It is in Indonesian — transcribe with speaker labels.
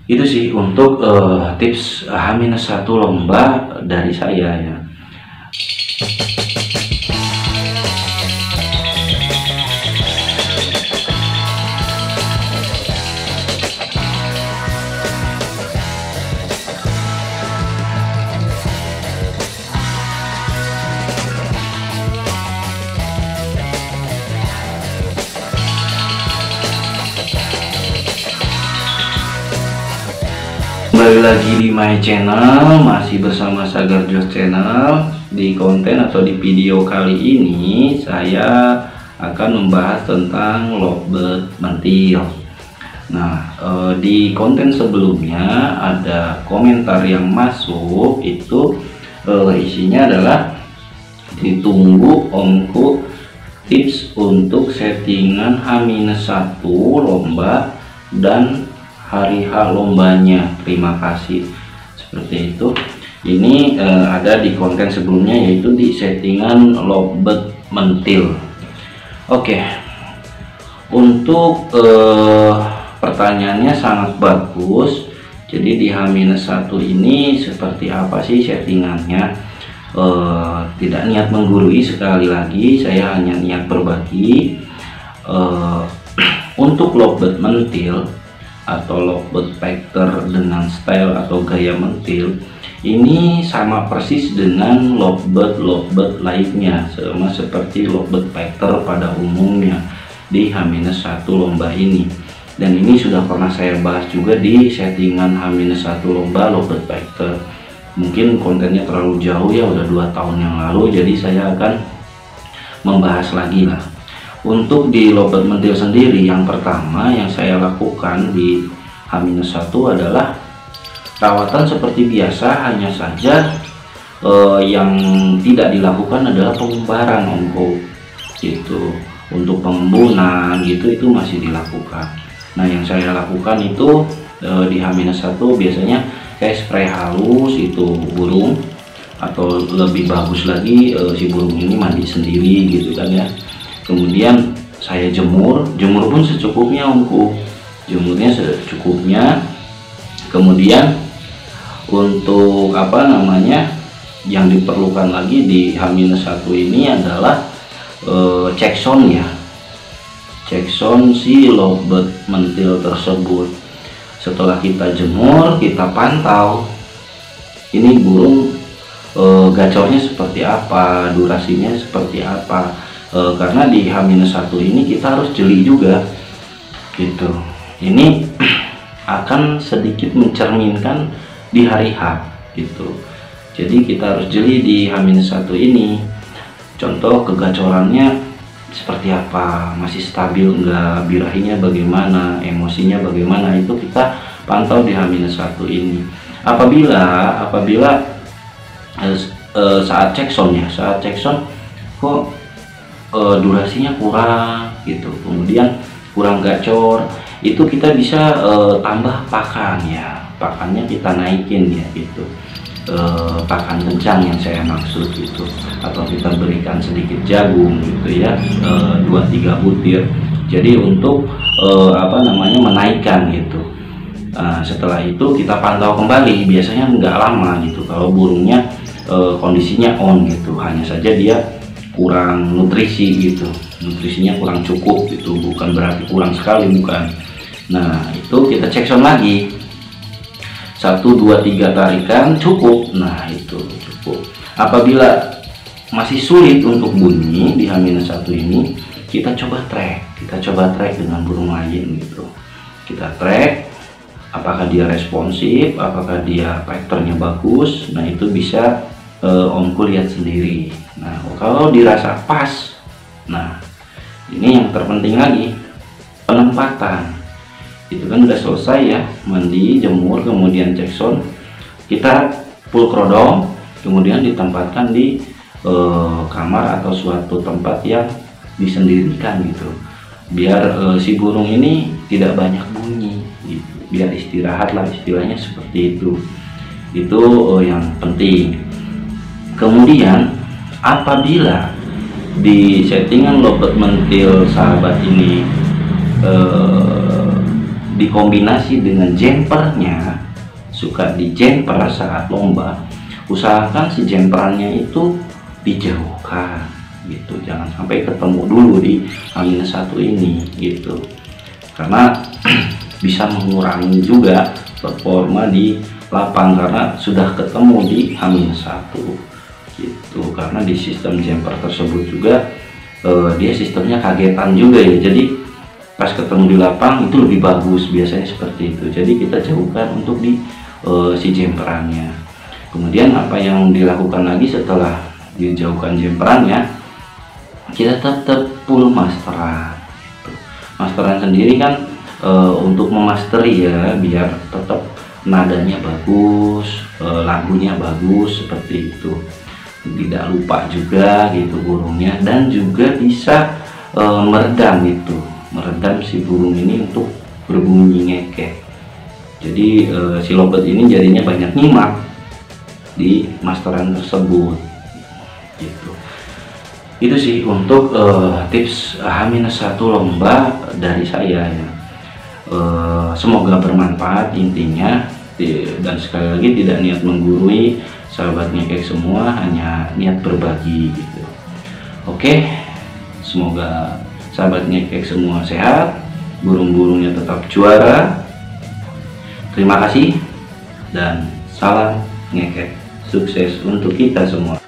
Speaker 1: Itu sih untuk tips H-1 lomba dari saya ya. Kembali lagi di my channel, masih bersama Sagar Jos Channel. Di konten atau di video kali ini saya akan membahas tentang lovebird mentil. Nah, di konten sebelumnya ada komentar yang masuk, itu isinya adalah ditunggu omku tips untuk settingan H-1 lomba dan hari H lombanya. Terima kasih. Seperti itu. Ini ada di konten sebelumnya, yaitu di settingan lovebird mentil. Oke. Untuk pertanyaannya sangat bagus. Jadi di H-1 ini seperti apa sih settingannya? Tidak niat menggurui, sekali lagi saya hanya niat berbagi. Untuk lovebird mentil atau lovebird factor dengan style atau gaya mentil ini sama persis dengan lovebird lainnya, sama seperti lovebird factor pada umumnya di H-1 lomba ini. Dan ini sudah pernah saya bahas juga di settingan H-1 lomba lovebird factor. Mungkin kontennya terlalu jauh ya, udah 2 tahun yang lalu, jadi saya akan membahas lagi lah. Untuk di lovebird mentil sendiri, yang pertama yang saya lakukan di H-1 adalah rawatan seperti biasa, hanya saja yang tidak dilakukan adalah pengumbaran omku gitu. Untuk pengembunan gitu itu masih dilakukan. Nah, yang saya lakukan itu di H-1 biasanya saya spray halus itu burung, atau lebih bagus lagi si burung ini mandi sendiri gitu kan ya. Kemudian saya jemur pun secukupnya omku, jemurnya secukupnya. Kemudian untuk yang diperlukan lagi di H-1 ini adalah cek sound ya, cek sound si lovebird mentil tersebut. Setelah kita jemur, kita pantau ini burung gacornya seperti apa, durasinya seperti apa. Karena di H-1 ini kita harus jeli juga gitu. Ini akan sedikit mencerminkan di hari H gitu. Jadi kita harus jeli di H-1 ini. Contoh kegacorannya seperti apa, masih stabil enggak, birahinya bagaimana, emosinya bagaimana, itu kita pantau di H-1 ini. Apabila saat cek sound ya, saat cek sound kok durasinya kurang gitu, kemudian kurang gacor, itu kita bisa tambah pakan ya, pakannya kita naikin ya gitu, pakan kencang yang saya maksud gitu, atau kita berikan sedikit jagung gitu ya, 2-3 butir. Jadi untuk menaikkan gitu. Setelah itu kita pantau kembali, biasanya nggak lama gitu kalau burungnya kondisinya on gitu, hanya saja dia kurang nutrisi gitu, nutrisinya kurang cukup gitu, bukan berarti kurang sekali, bukan. Nah, itu kita cek sound lagi, 1, 2, 3 tarikan cukup. Nah, itu cukup. Apabila masih sulit untuk bunyi di H-1 ini, kita coba track dengan burung lain gitu. Kita track apakah dia responsif, apakah dia faktornya bagus. Nah, itu bisa omku lihat sendiri. Nah, kalau dirasa pas, nah ini yang terpenting lagi, penempatan. Itu kan udah selesai ya, mandi, jemur, kemudian cek sound, kita full kerodong, kemudian ditempatkan di kamar atau suatu tempat yang disendirikan gitu, biar si burung ini tidak banyak bunyi gitu, biar istirahat lah istilahnya, seperti itu. Itu yang penting. Kemudian apabila di settingan lovebird mentil sahabat ini dikombinasi dengan jumpernya, suka di jumper saat lomba, usahakan si jumperannya itu dijauhkan gitu, jangan sampai ketemu dulu di H-1 ini gitu, karena bisa mengurangi juga performa di lapang karena sudah ketemu di H-1 gitu. Karena di sistem jumper tersebut juga dia sistemnya kagetan juga ya, jadi pas ketemu di lapang itu lebih bagus, biasanya seperti itu. Jadi kita jauhkan untuk di si jumperannya. Kemudian apa yang dilakukan lagi setelah dijauhkan jumperannya, kita tetap full masteran. Masteran sendiri kan untuk memasteri ya, biar tetap nadanya bagus, lagunya bagus seperti itu, tidak lupa juga gitu burungnya, dan juga bisa meredam itu, meredam si burung ini untuk berbunyi ngekek. Jadi si lovebird ini jadinya banyak nyimak di masteran tersebut gitu. Itu sih untuk tips H-1 lomba dari saya ya. Semoga bermanfaat intinya, dan sekali lagi tidak niat menggurui sahabat ngekek semua, hanya niat berbagi gitu. Oke, semoga sahabat ngekek semua sehat, burung-burungnya tetap juara. Terima kasih dan salam ngekek, sukses untuk kita semua.